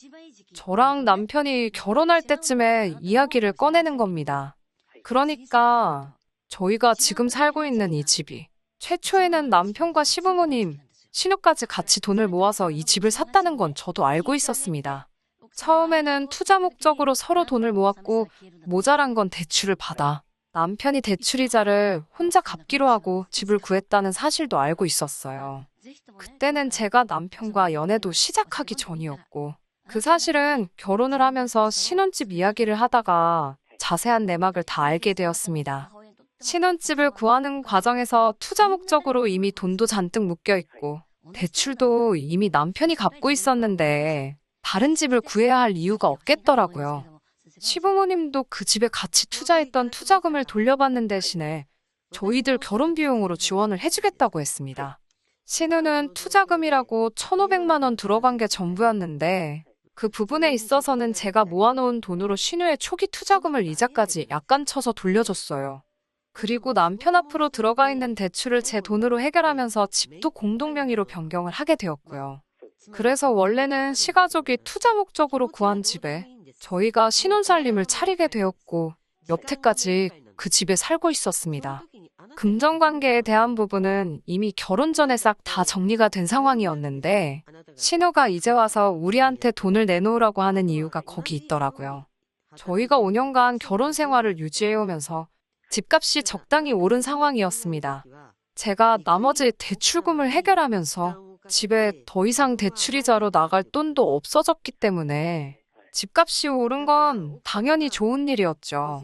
저랑 남편이 결혼할 때쯤에 이야기를 꺼내는 겁니다. 그러니까 저희가 지금 살고 있는 이 집이 최초에는 남편과 시부모님, 신우까지 같이 돈을 모아서 이 집을 샀다는 건 저도 알고 있었습니다. 처음에는 투자 목적으로 서로 돈을 모았고 모자란 건 대출을 받아 남편이 대출이자를 혼자 갚기로 하고 집을 구했다는 사실도 알고 있었어요. 그때는 제가 남편과 연애도 시작하기 전이었고, 그 사실은 결혼을 하면서 신혼집 이야기를 하다가 자세한 내막을 다 알게 되었습니다. 신혼집을 구하는 과정에서 투자 목적으로 이미 돈도 잔뜩 묶여 있고, 대출도 이미 남편이 갚고 있었는데, 다른 집을 구해야 할 이유가 없겠더라고요. 시부모님도 그 집에 같이 투자했던 투자금을 돌려받는 대신에 저희들 결혼 비용으로 지원을 해주겠다고 했습니다. 신우는 투자금이라고 1,500만 원 들어간 게 전부였는데 그 부분에 있어서는 제가 모아놓은 돈으로 신우의 초기 투자금을 이자까지 약간 쳐서 돌려줬어요. 그리고 남편 앞으로 들어가 있는 대출을 제 돈으로 해결하면서 집도 공동명의로 변경을 하게 되었고요. 그래서 원래는 시가족이 투자 목적으로 구한 집에 저희가 신혼살림을 차리게 되었고 여태까지 그 집에 살고 있었습니다. 금전관계에 대한 부분은 이미 결혼 전에 싹 다 정리가 된 상황이었는데 신우가 이제 와서 우리한테 돈을 내놓으라고 하는 이유가 거기 있더라고요. 저희가 5년간 결혼 생활을 유지해오면서 집값이 적당히 오른 상황이었습니다. 제가 나머지 대출금을 해결하면서 집에 더 이상 대출이자로 나갈 돈도 없어졌기 때문에 집값이 오른 건 당연히 좋은 일이었죠.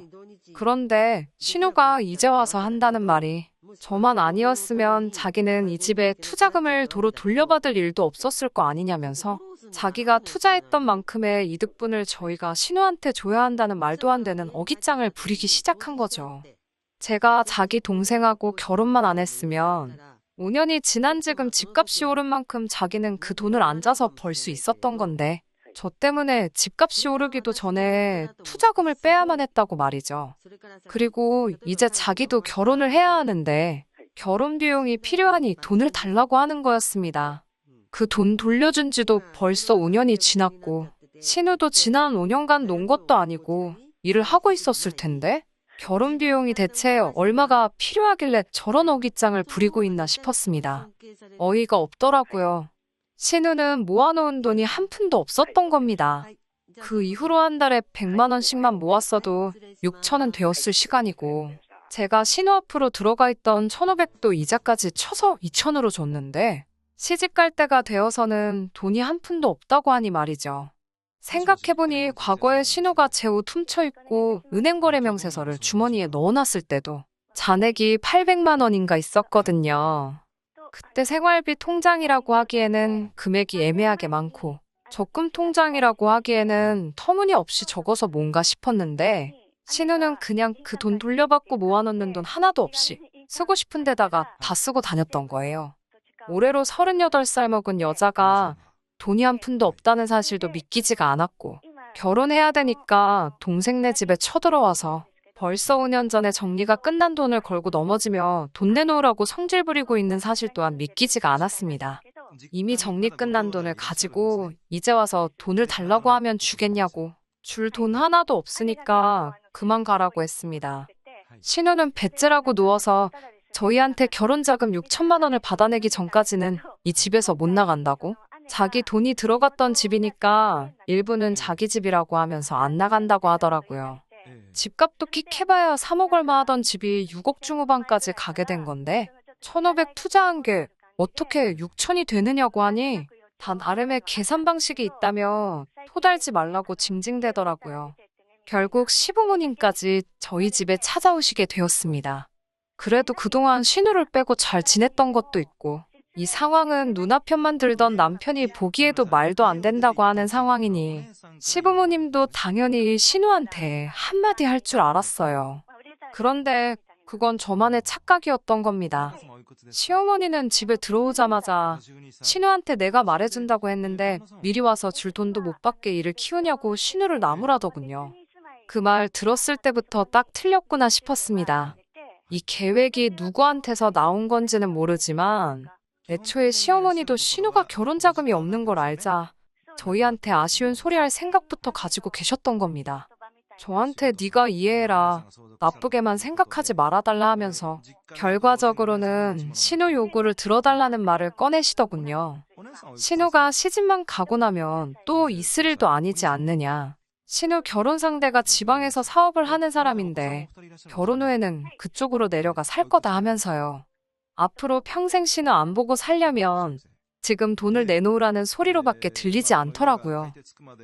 그런데 신우가 이제 와서 한다는 말이 저만 아니었으면 자기는 이 집에 투자금을 도로 돌려받을 일도 없었을 거 아니냐면서 자기가 투자했던 만큼의 이득분을 저희가 신우한테 줘야 한다는 말도 안 되는 어깃장을 부리기 시작한 거죠. 제가 자기 동생하고 결혼만 안 했으면 5년이 지난 지금 집값이 오른 만큼 자기는 그 돈을 앉아서 벌 수 있었던 건데 저 때문에 집값이 오르기도 전에 투자금을 빼야만 했다고 말이죠. 그리고 이제 자기도 결혼을 해야 하는데 결혼 비용이 필요하니 돈을 달라고 하는 거였습니다. 그 돈 돌려준 지도 벌써 5년이 지났고 신우도 지난 5년간 논 것도 아니고 일을 하고 있었을 텐데 결혼 비용이 대체 얼마가 필요하길래 저런 어깃장을 부리고 있나 싶었습니다. 어이가 없더라고요. 신우는 모아놓은 돈이 한 푼도 없었던 겁니다. 그 이후로 한 달에 100만 원씩만 모았어도 6천은 되었을 시간이고 제가 신우 앞으로 들어가 있던 1,500도 이자까지 쳐서 2천으로 줬는데 시집 갈 때가 되어서는 돈이 한 푼도 없다고 하니 말이죠. 생각해보니 과거에 신우가 제 옷 훔쳐입고 은행 거래 명세서를 주머니에 넣어놨을 때도 잔액이 800만 원인가 있었거든요. 그때 생활비 통장이라고 하기에는 금액이 애매하게 많고 적금 통장이라고 하기에는 터무니없이 적어서 뭔가 싶었는데 신우는 그냥 그 돈 돌려받고 모아놓는 돈 하나도 없이 쓰고 싶은 데다가 다 쓰고 다녔던 거예요. 올해로 38살 먹은 여자가 돈이 한 푼도 없다는 사실도 믿기지가 않았고 결혼해야 되니까 동생네 집에 쳐들어와서 벌써 5년 전에 정리가 끝난 돈을 걸고 넘어지며 돈 내놓으라고 성질 부리고 있는 사실 또한 믿기지가 않았습니다. 이미 정리 끝난 돈을 가지고 이제 와서 돈을 달라고 하면 주겠냐고 줄 돈 하나도 없으니까 그만 가라고 했습니다. 신우는 배째라고 누워서 저희한테 결혼자금 6천만 원을 받아내기 전까지는 이 집에서 못 나간다고? 자기 돈이 들어갔던 집이니까 일부는 자기 집이라고 하면서 안 나간다고 하더라고요. 집값도 킥 해봐야 3억 얼마 하던 집이 6억 중후반까지 가게 된 건데 1,500 투자한 게 어떻게 6천이 되느냐고 하니 다 나름의 계산 방식이 있다며 토달지 말라고 징징대더라고요. 결국 시부모님까지 저희 집에 찾아오시게 되었습니다. 그래도 그동안 신우를 빼고 잘 지냈던 것도 있고 이 상황은 누나편만 들던 남편이 보기에도 말도 안 된다고 하는 상황이니 시부모님도 당연히 신우한테 한마디 할 줄 알았어요. 그런데 그건 저만의 착각이었던 겁니다. 시어머니는 집에 들어오자마자 신우한테 내가 말해준다고 했는데 미리 와서 줄 돈도 못 받게 일을 키우냐고 신우를 나무라더군요. 그 말 들었을 때부터 딱 틀렸구나 싶었습니다. 이 계획이 누구한테서 나온 건지는 모르지만 애초에 시어머니도 신우가 결혼 자금이 없는 걸 알자 저희한테 아쉬운 소리 할 생각부터 가지고 계셨던 겁니다. 저한테 네가 이해해라, 나쁘게만 생각하지 말아달라 하면서 결과적으로는 신우 요구를 들어달라는 말을 꺼내시더군요. 신우가 시집만 가고 나면 또 있을 일도 아니지 않느냐. 신우 결혼 상대가 지방에서 사업을 하는 사람인데 결혼 후에는 그쪽으로 내려가 살 거다 하면서요. 앞으로 평생 신우 안 보고 살려면 지금 돈을 내놓으라는 소리로밖에 들리지 않더라고요.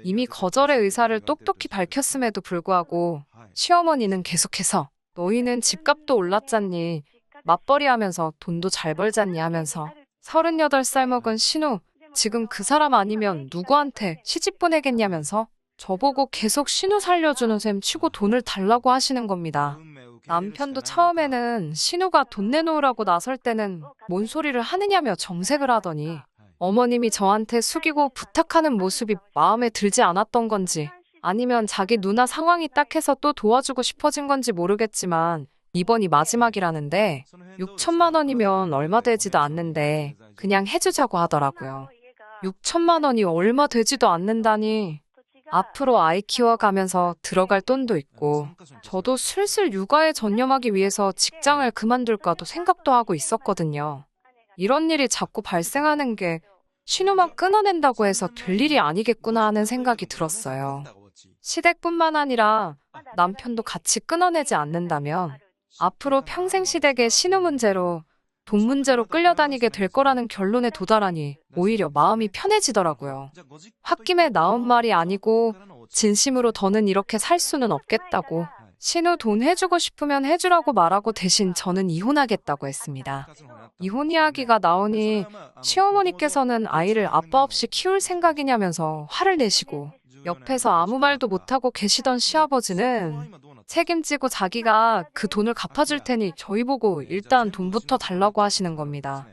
이미 거절의 의사를 똑똑히 밝혔음에도 불구하고 시어머니는 계속해서 너희는 집값도 올랐잖니, 맞벌이 하면서 돈도 잘 벌잖니 하면서 38살 먹은 신우, 지금 그 사람 아니면 누구한테 시집 보내겠냐면서 저보고 계속 신우 살려주는 셈 치고 돈을 달라고 하시는 겁니다. 남편도 처음에는 신우가 돈 내놓으라고 나설 때는 뭔 소리를 하느냐며 정색을 하더니 어머님이 저한테 숙이고 부탁하는 모습이 마음에 들지 않았던 건지 아니면 자기 누나 상황이 딱해서 또 도와주고 싶어진 건지 모르겠지만 이번이 마지막이라는데 6천만 원이면 얼마 되지도 않는데 그냥 해주자고 하더라고요. 6천만 원이 얼마 되지도 않는다니. 앞으로 아이 키워가면서 들어갈 돈도 있고 저도 슬슬 육아에 전념하기 위해서 직장을 그만둘까도 생각도 하고 있었거든요. 이런 일이 자꾸 발생하는 게 신우만 끊어낸다고 해서 될 일이 아니겠구나 하는 생각이 들었어요. 시댁뿐만 아니라 남편도 같이 끊어내지 않는다면 앞으로 평생 시댁의 신우 문제로 돈 문제로 끌려다니게 될 거라는 결론에 도달하니 오히려 마음이 편해지더라고요. 홧김에 나온 말이 아니고 진심으로 더는 이렇게 살 수는 없겠다고 신우 돈 해주고 싶으면 해주라고 말하고 대신 저는 이혼하겠다고 했습니다. 이혼 이야기가 나오니 시어머니께서는 아이를 아빠 없이 키울 생각이냐면서 화를 내시고 옆에서 아무 말도 못하고 계시던 시아버지는 책임지고 자기가 그 돈을 갚아줄 테니 저희 보고 일단 돈부터 달라고 하시는 겁니다.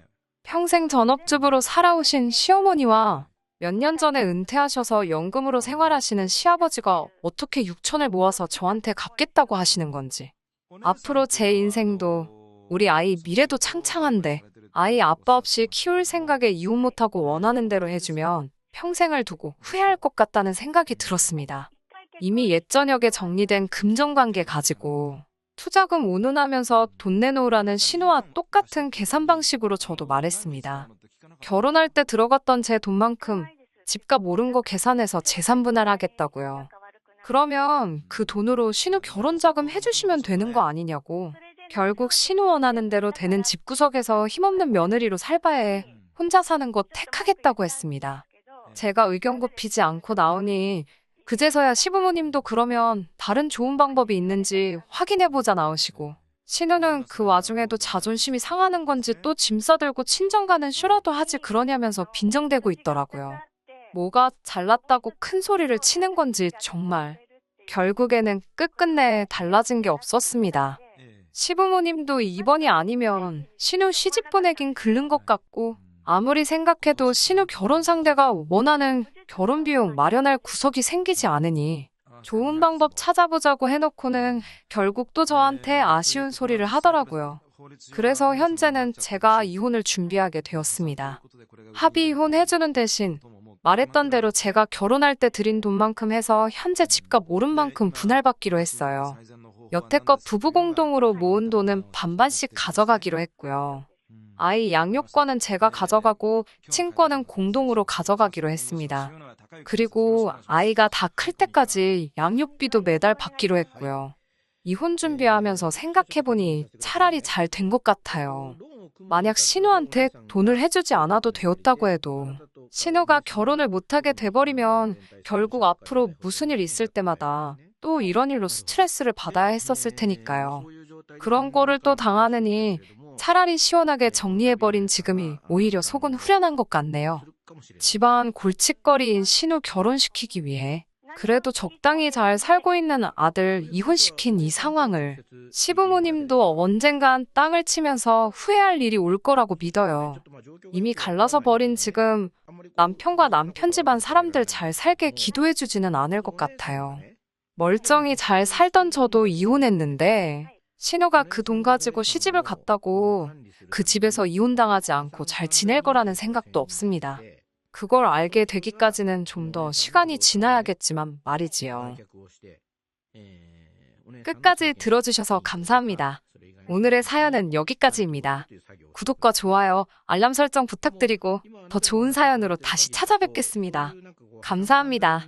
평생 전업주부로 살아오신 시어머니와 몇 년 전에 은퇴하셔서 연금으로 생활하시는 시아버지가 어떻게 6천을 모아서 저한테 갚겠다고 하시는 건지. 앞으로 제 인생도 우리 아이 미래도 창창한데 아이 아빠 없이 키울 생각에 이혼 못하고 원하는 대로 해주면 평생을 두고 후회할 것 같다는 생각이 들었습니다. 이미 옛저녁에 정리된 금전관계 가지고 투자금 운운하면서 돈 내놓으라는 신우와 똑같은 계산 방식으로 저도 말했습니다. 결혼할 때 들어갔던 제 돈만큼 집값 오른 거 계산해서 재산 분할하겠다고요. 그러면 그 돈으로 신우 결혼자금 해주시면 되는 거 아니냐고. 결국 신우 원하는 대로 되는 집구석에서 힘없는 며느리로 살 바에 혼자 사는 거 택하겠다고 했습니다. 제가 의견 굽히지 않고 나오니 그제서야 시부모님도 그러면 다른 좋은 방법이 있는지 확인해보자 나오시고 신우는 그 와중에도 자존심이 상하는 건지 또 짐 싸들고 친정 가는 쇼라도 하지 그러냐면서 빈정대고 있더라고요. 뭐가 잘났다고 큰 소리를 치는 건지 정말 결국에는 끝끝내 달라진 게 없었습니다. 시부모님도 이번이 아니면 신우 시집 보내긴 글른 것 같고 아무리 생각해도 신우 결혼 상대가 원하는 결혼 비용 마련할 구석이 생기지 않으니 좋은 방법 찾아보자고 해놓고는 결국 또 저한테 아쉬운 소리를 하더라고요. 그래서 현재는 제가 이혼을 준비하게 되었습니다. 합의 이혼 해주는 대신 말했던 대로 제가 결혼할 때 드린 돈만큼 해서 현재 집값 오른 만큼 분할받기로 했어요. 여태껏 부부 공동으로 모은 돈은 반반씩 가져가기로 했고요. 아이 양육권은 제가 가져가고 친권은 공동으로 가져가기로 했습니다. 그리고 아이가 다 클 때까지 양육비도 매달 받기로 했고요. 이혼 준비하면서 생각해보니 차라리 잘 된 것 같아요. 만약 신우한테 돈을 해주지 않아도 되었다고 해도 신우가 결혼을 못하게 돼버리면 결국 앞으로 무슨 일 있을 때마다 또 이런 일로 스트레스를 받아야 했었을 테니까요. 그런 거를 또 당하느니 차라리 시원하게 정리해버린 지금이 오히려 속은 후련한 것 같네요. 집안 골칫거리인 신우 결혼시키기 위해 그래도 적당히 잘 살고 있는 아들 이혼시킨 이 상황을 시부모님도 언젠간 땅을 치면서 후회할 일이 올 거라고 믿어요. 이미 갈라서 버린 지금 남편과 남편 집안 사람들 잘 살게 기도해주지는 않을 것 같아요. 멀쩡히 잘 살던 저도 이혼했는데 신우가 그 돈 가지고 시집을 갔다고 그 집에서 이혼당하지 않고 잘 지낼 거라는 생각도 없습니다. 그걸 알게 되기까지는 좀 더 시간이 지나야겠지만 말이지요. 끝까지 들어주셔서 감사합니다. 오늘의 사연은 여기까지입니다. 구독과 좋아요, 알람 설정 부탁드리고 더 좋은 사연으로 다시 찾아뵙겠습니다. 감사합니다.